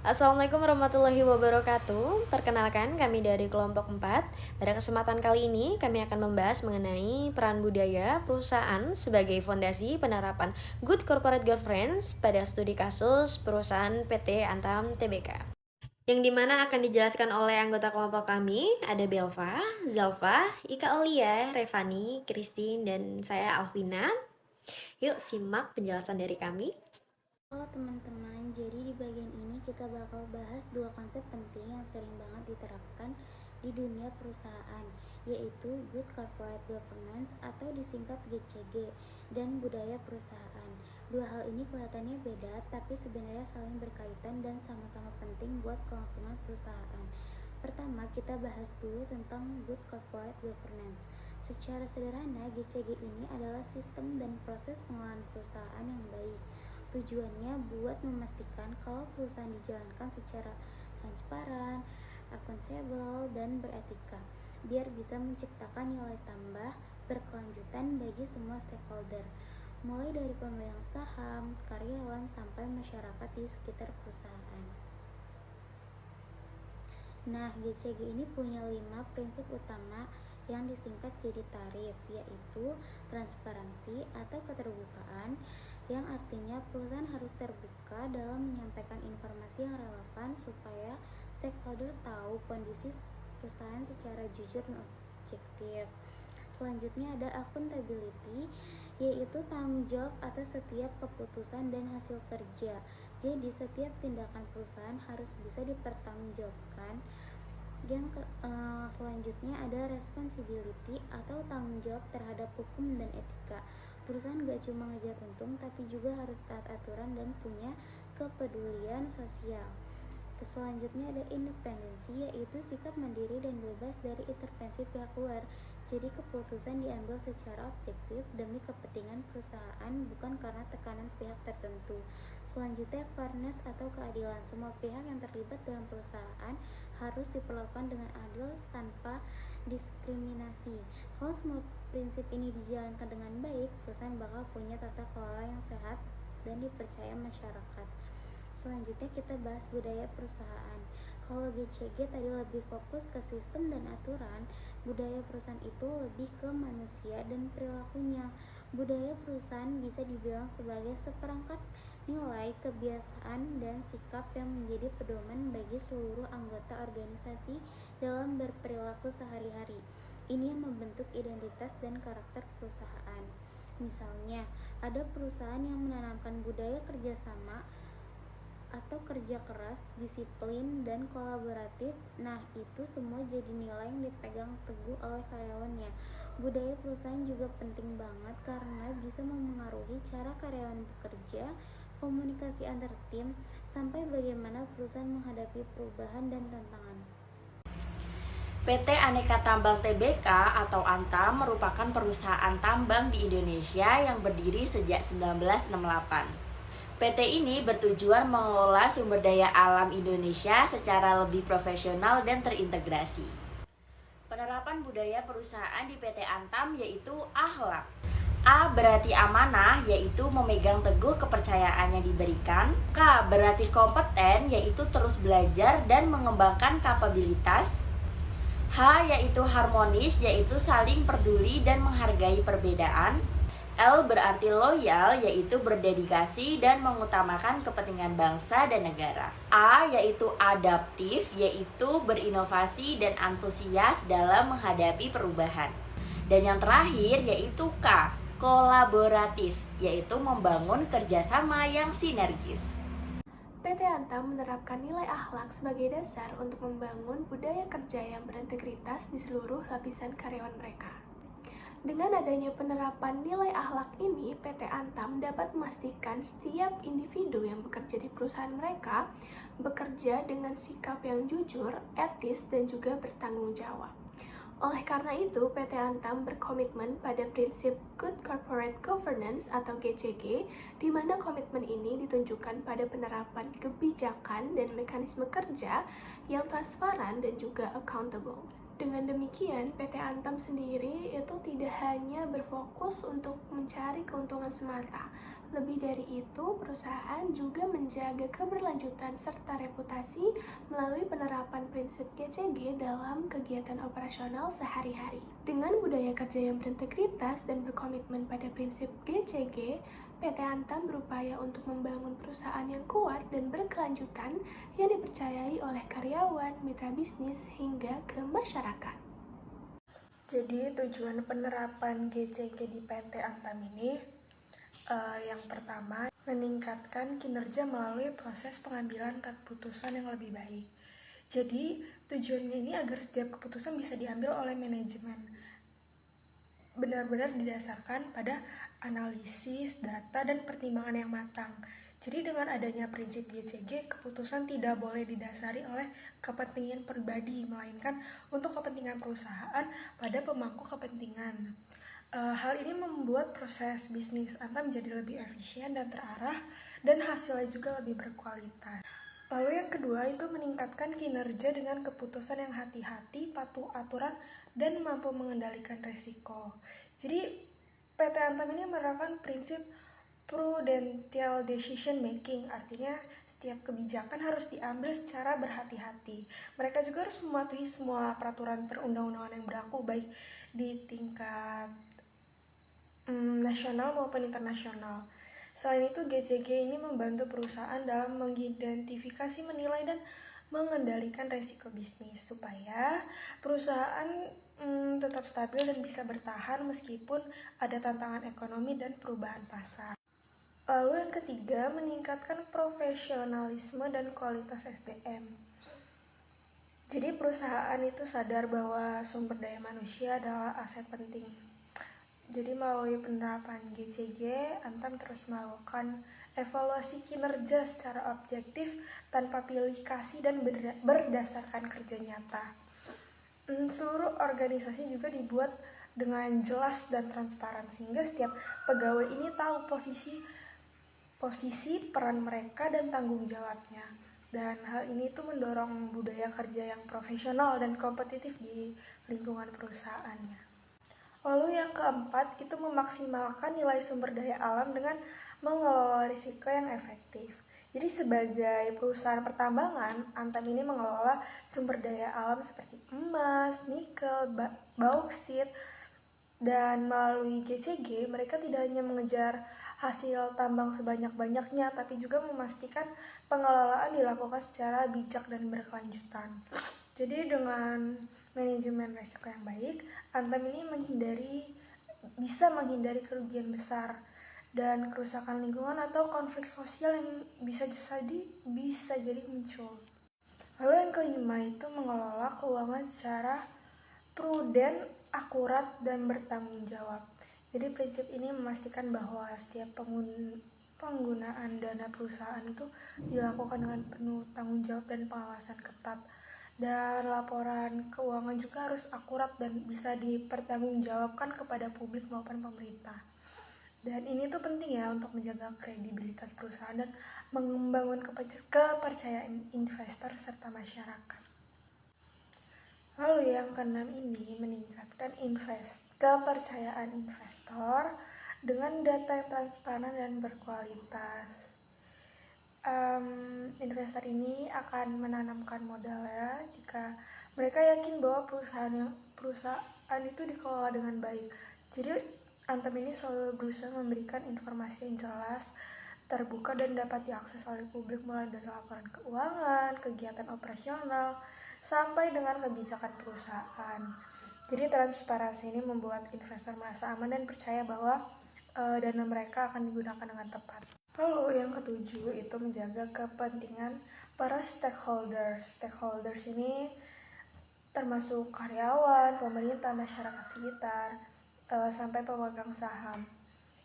Assalamualaikum warahmatullahi wabarakatuh. Perkenalkan, kami dari kelompok 4. Pada kesempatan kali ini, kami akan membahas mengenai peran budaya perusahaan sebagai fondasi penerapan Good Corporate Governance pada studi kasus perusahaan PT Antam Tbk. Yang dimana akan dijelaskan oleh anggota kelompok kami, ada Belva, Zalfa, Ika Olia, Revani, Christine, dan saya Alvina. Yuk simak penjelasan dari kami. Halo teman-teman, jadi di bagian ini kita bakal bahas dua konsep penting yang sering banget diterapkan di dunia perusahaan, yaitu Good Corporate Governance atau disingkat GCG dan budaya perusahaan. Dua hal ini kelihatannya beda, tapi sebenarnya saling berkaitan dan sama-sama penting buat kelangsungan perusahaan. Pertama, kita bahas dulu tentang Good Corporate Governance. Secara sederhana, GCG ini adalah sistem dan proses pengelolaan perusahaan yang baik. Tujuannya buat memastikan kalau perusahaan dijalankan secara transparan, akuntabel, dan beretika, biar bisa menciptakan nilai tambah berkelanjutan bagi semua stakeholder, mulai dari pemegang saham, karyawan, sampai masyarakat di sekitar perusahaan. Nah, GCG ini punya 5 prinsip utama yang disingkat jadi tarif, yaitu transparansi atau keterbukaan, yang artinya perusahaan harus terbuka dalam menyampaikan informasi yang relevan supaya stakeholder tahu kondisi perusahaan secara jujur dan objektif. Selanjutnya ada accountability, yaitu tanggung jawab atas setiap keputusan dan hasil kerja. Jadi setiap tindakan perusahaan harus bisa dipertanggungjawabkan. Selanjutnya ada responsibility atau tanggung jawab terhadap hukum dan etika. Perusahaan gak cuma ngejar untung, tapi juga harus taat aturan dan punya kepedulian sosial. Selanjutnya ada independensi, yaitu sikap mandiri dan bebas dari intervensi pihak luar. Jadi keputusan diambil secara objektif demi kepentingan perusahaan, bukan karena tekanan pihak tertentu. Selanjutnya fairness atau keadilan. Semua pihak yang terlibat dalam perusahaan harus diperlakukan dengan adil tanpa diskriminasi. Kalau semua prinsip ini dijalankan dengan baik, perusahaan bakal punya tata kelola yang sehat dan dipercaya masyarakat. Selanjutnya kita bahas budaya perusahaan. Kalau GCG tadi lebih fokus ke sistem dan aturan, budaya perusahaan itu lebih ke manusia dan perilakunya. Budaya perusahaan bisa dibilang sebagai seperangkat nilai, kebiasaan, dan sikap yang menjadi pedoman bagi seluruh anggota organisasi dalam berperilaku sehari-hari. Ini yang membentuk identitas dan karakter perusahaan. Misalnya, ada perusahaan yang menanamkan budaya kerjasama atau kerja keras, disiplin, dan kolaboratif. Nah, itu semua jadi nilai yang dipegang teguh oleh karyawannya. Budaya perusahaan juga penting banget karena bisa memengaruhi cara karyawan bekerja, komunikasi antar tim, sampai bagaimana perusahaan menghadapi perubahan dan tantangan. PT Aneka Tambang Tbk atau Antam merupakan perusahaan tambang di Indonesia yang berdiri sejak 1968. PT ini bertujuan mengelola sumber daya alam Indonesia secara lebih profesional dan terintegrasi. Penerapan budaya perusahaan di PT Antam yaitu akhlak. A berarti amanah, yaitu memegang teguh kepercayaan yang diberikan. K berarti kompeten, yaitu terus belajar dan mengembangkan kapabilitas. H yaitu harmonis, yaitu saling peduli dan menghargai perbedaan. L berarti loyal, yaitu berdedikasi dan mengutamakan kepentingan bangsa dan negara. A yaitu adaptif, yaitu berinovasi dan antusias dalam menghadapi perubahan. Dan yang terakhir yaitu K, kolaboratif, yaitu membangun kerjasama yang sinergis. PT Antam menerapkan nilai akhlak sebagai dasar untuk membangun budaya kerja yang berintegritas di seluruh lapisan karyawan mereka. Dengan adanya penerapan nilai akhlak ini, PT Antam dapat memastikan setiap individu yang bekerja di perusahaan mereka bekerja dengan sikap yang jujur, etis, dan juga bertanggung jawab. Oleh karena itu, PT Antam berkomitmen pada prinsip Good Corporate Governance atau GCG, di mana komitmen ini ditunjukkan pada penerapan kebijakan dan mekanisme kerja yang transparan dan juga accountable. Dengan demikian, PT Antam sendiri itu tidak hanya berfokus untuk mencari keuntungan semata. Lebih dari itu, perusahaan juga menjaga keberlanjutan serta reputasi melalui penerapan prinsip GCG dalam kegiatan operasional sehari-hari. Dengan budaya kerja yang berintegritas dan berkomitmen pada prinsip GCG, PT Antam berupaya untuk membangun perusahaan yang kuat dan berkelanjutan yang dipercayai oleh karyawan, mitra bisnis, hingga ke masyarakat. Jadi tujuan penerapan GCG di PT Antam ini yang pertama, meningkatkan kinerja melalui proses pengambilan keputusan yang lebih baik. Jadi tujuannya ini agar setiap keputusan bisa diambil oleh manajemen benar-benar didasarkan pada analisis, data, dan pertimbangan yang matang. Jadi dengan adanya prinsip GCG, keputusan tidak boleh didasari oleh kepentingan pribadi, melainkan untuk kepentingan perusahaan pada pemangku kepentingan. Hal ini membuat proses bisnis Antam menjadi lebih efisien dan terarah, dan hasilnya juga lebih berkualitas. Lalu yang kedua itu meningkatkan kinerja dengan keputusan yang hati-hati, patuh aturan, dan mampu mengendalikan resiko. Jadi PT Antam ini menerapkan prinsip prudential decision making, artinya setiap kebijakan harus diambil secara berhati-hati. Mereka juga harus mematuhi semua peraturan perundang-undangan yang berlaku baik di tingkat nasional maupun internasional. Selain itu, GCG ini membantu perusahaan dalam mengidentifikasi, menilai, dan mengendalikan resiko bisnis supaya perusahaan tetap stabil dan bisa bertahan meskipun ada tantangan ekonomi dan perubahan pasar. Lalu yang ketiga, meningkatkan profesionalisme dan kualitas SDM. Jadi perusahaan itu sadar bahwa sumber daya manusia adalah aset penting. Jadi melalui penerapan GCG, Antam terus melakukan evaluasi kinerja secara objektif tanpa pilih kasih dan berdasarkan kerja nyata. Seluruh organisasi juga dibuat dengan jelas dan transparan sehingga setiap pegawai ini tahu posisi peran mereka dan tanggung jawabnya. Dan hal ini tuh mendorong budaya kerja yang profesional dan kompetitif di lingkungan perusahaannya. Lalu yang keempat itu memaksimalkan nilai sumber daya alam dengan mengelola risiko yang efektif. Jadi sebagai perusahaan pertambangan, Antam ini mengelola sumber daya alam seperti emas, nikel, bauksit, dan melalui GCG mereka tidak hanya mengejar hasil tambang sebanyak-banyaknya, tapi juga memastikan pengelolaan dilakukan secara bijak dan berkelanjutan. Jadi dengan manajemen risiko yang baik, Antam ini bisa menghindari kerugian besar dan kerusakan lingkungan atau konflik sosial yang bisa jadi muncul. Lalu yang kelima itu mengelola keuangan secara prudent, akurat, dan bertanggung jawab. Jadi prinsip ini memastikan bahwa setiap penggunaan dana perusahaan itu dilakukan dengan penuh tanggung jawab dan pengawasan ketat. Dan laporan keuangan juga harus akurat dan bisa dipertanggungjawabkan kepada publik maupun pemerintah. Dan ini tuh penting ya untuk menjaga kredibilitas perusahaan dan membangun kepercayaan investor serta masyarakat. Lalu yang keenam ini meningkatkan kepercayaan investor dengan data yang transparan dan berkualitas. Investor ini akan menanamkan modalnya jika mereka yakin bahwa perusahaan itu dikelola dengan baik. Jadi Antam ini selalu berusaha memberikan informasi yang jelas, terbuka, dan dapat diakses oleh publik mulai dari laporan keuangan, kegiatan operasional, sampai dengan kebijakan perusahaan. Jadi transparansi ini membuat investor merasa aman dan percaya bahwa dana mereka akan digunakan dengan tepat. Lalu yang ketujuh itu menjaga kepentingan para stakeholders. Stakeholders ini termasuk karyawan, pemerintah, masyarakat sekitar, sampai pemegang saham.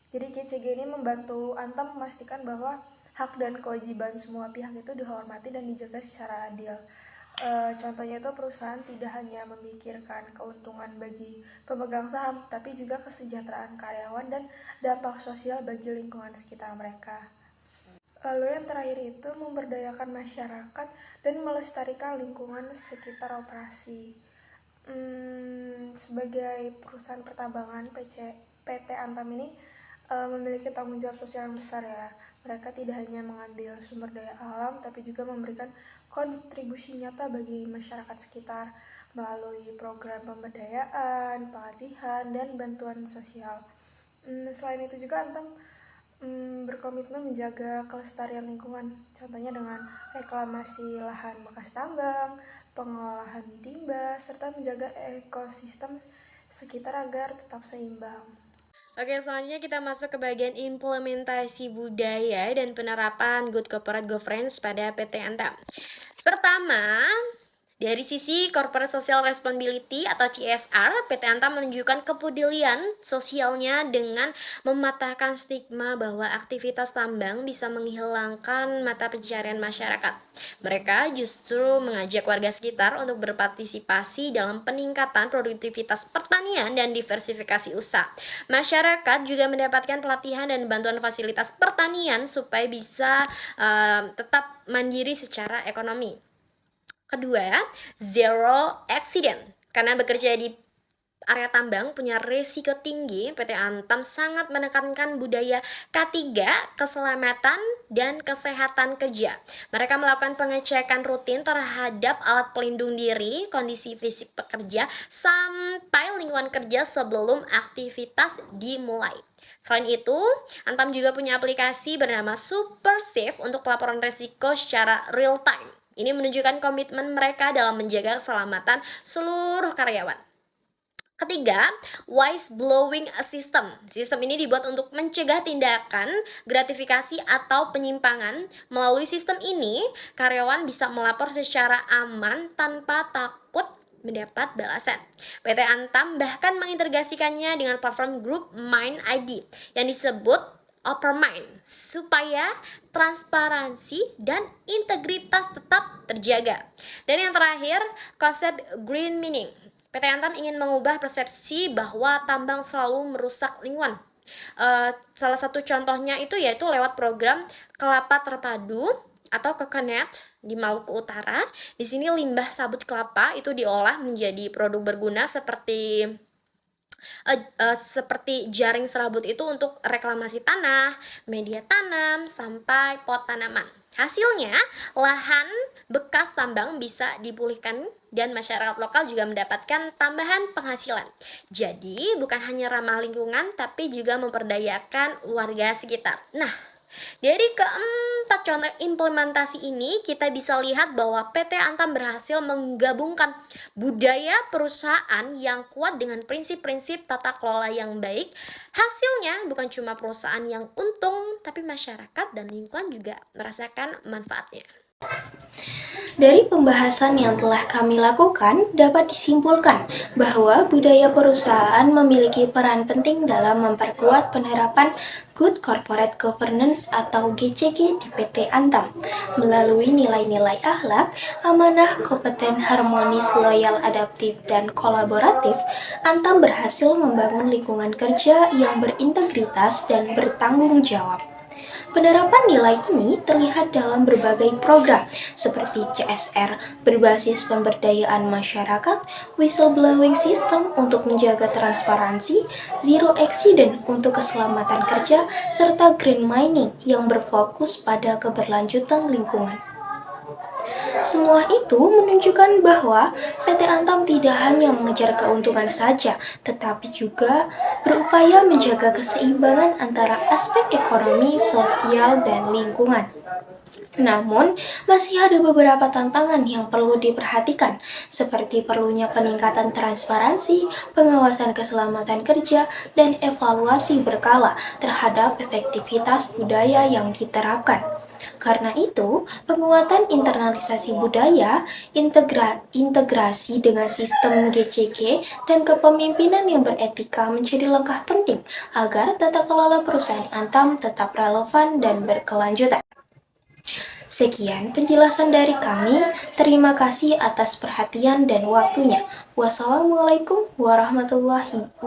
Jadi GCG ini membantu Antam memastikan bahwa hak dan kewajiban semua pihak itu dihormati dan dijaga secara adil. Contohnya itu perusahaan tidak hanya memikirkan keuntungan bagi pemegang saham, tapi juga kesejahteraan karyawan dan dampak sosial bagi lingkungan sekitar mereka. Lalu yang terakhir itu memberdayakan masyarakat dan melestarikan lingkungan sekitar operasi. Sebagai perusahaan pertambangan, PT Antam ini memiliki tanggung jawab sosial yang besar ya. Mereka tidak hanya mengambil sumber daya alam, tapi juga memberikan kontribusi nyata bagi masyarakat sekitar melalui program pemberdayaan, pelatihan, dan bantuan sosial. Selain itu juga Antam berkomitmen menjaga kelestarian lingkungan, contohnya dengan reklamasi lahan bekas tambang, pengolahan timah, serta menjaga ekosistem sekitar agar tetap seimbang. Oke, selanjutnya kita masuk ke bagian implementasi budaya dan penerapan Good Corporate Governance pada PT Antam. Pertama, dari sisi Corporate Social Responsibility atau CSR, PT Antam menunjukkan kepedulian sosialnya dengan mematahkan stigma bahwa aktivitas tambang bisa menghilangkan mata pencarian masyarakat. Mereka justru mengajak warga sekitar untuk berpartisipasi dalam peningkatan produktivitas pertanian dan diversifikasi usaha. Masyarakat juga mendapatkan pelatihan dan bantuan fasilitas pertanian supaya bisa tetap mandiri secara ekonomi. Kedua, zero accident. Karena bekerja di area tambang punya risiko tinggi, PT Antam sangat menekankan budaya K3, keselamatan dan kesehatan kerja. Mereka melakukan pengecekan rutin terhadap alat pelindung diri, kondisi fisik pekerja, sampai lingkungan kerja sebelum aktivitas dimulai. Selain itu, Antam juga punya aplikasi bernama Super Safe untuk pelaporan risiko secara real time. Ini menunjukkan komitmen mereka dalam menjaga keselamatan seluruh karyawan. Ketiga, whistleblowing system. Sistem ini dibuat untuk mencegah tindakan gratifikasi atau penyimpangan. Melalui sistem ini, karyawan bisa melapor secara aman tanpa takut mendapat balasan. PT Antam bahkan mengintegrasikannya dengan platform grup Mind ID yang disebut Oppermind supaya transparansi dan integritas tetap terjaga. Dan yang terakhir, konsep green mining. PT Antam ingin mengubah persepsi bahwa tambang selalu merusak lingkungan. Salah satu contohnya itu yaitu lewat program kelapa terpadu atau Coconut di Maluku Utara. Di sini limbah sabut kelapa itu diolah menjadi produk berguna seperti jaring serabut itu untuk reklamasi tanah, media tanam, sampai pot tanaman. Hasilnya, lahan bekas tambang bisa dipulihkan dan masyarakat lokal juga mendapatkan tambahan penghasilan. Jadi, bukan hanya ramah lingkungan, tapi juga memperdayakan warga sekitar. Nah, dari keempat contoh implementasi ini, kita bisa lihat bahwa PT Antam berhasil menggabungkan budaya perusahaan yang kuat dengan prinsip-prinsip tata kelola yang baik. Hasilnya bukan cuma perusahaan yang untung, tapi masyarakat dan lingkungan juga merasakan manfaatnya. Dari pembahasan yang telah kami lakukan, dapat disimpulkan bahwa budaya perusahaan memiliki peran penting dalam memperkuat penerapan Good Corporate Governance atau GCG di PT Antam. Melalui nilai-nilai akhlak, amanah, kompeten, harmonis, loyal, adaptif, dan kolaboratif, Antam berhasil membangun lingkungan kerja yang berintegritas dan bertanggung jawab. Penerapan nilai ini terlihat dalam berbagai program seperti CSR berbasis pemberdayaan masyarakat, whistleblowing system untuk menjaga transparansi, zero accident untuk keselamatan kerja, serta green mining yang berfokus pada keberlanjutan lingkungan. Semua itu menunjukkan bahwa PT Antam tidak hanya mengejar keuntungan saja, tetapi juga berupaya menjaga keseimbangan antara aspek ekonomi, sosial, dan lingkungan. Namun, masih ada beberapa tantangan yang perlu diperhatikan, seperti perlunya peningkatan transparansi, pengawasan keselamatan kerja, dan evaluasi berkala terhadap efektivitas budaya yang diterapkan. Karena itu, penguatan internalisasi budaya, integrasi dengan sistem GCG, dan kepemimpinan yang beretika menjadi langkah penting agar tata kelola perusahaan Antam tetap relevan dan berkelanjutan. Sekian penjelasan dari kami. Terima kasih atas perhatian dan waktunya. Wassalamualaikum warahmatullahi wabarakatuh.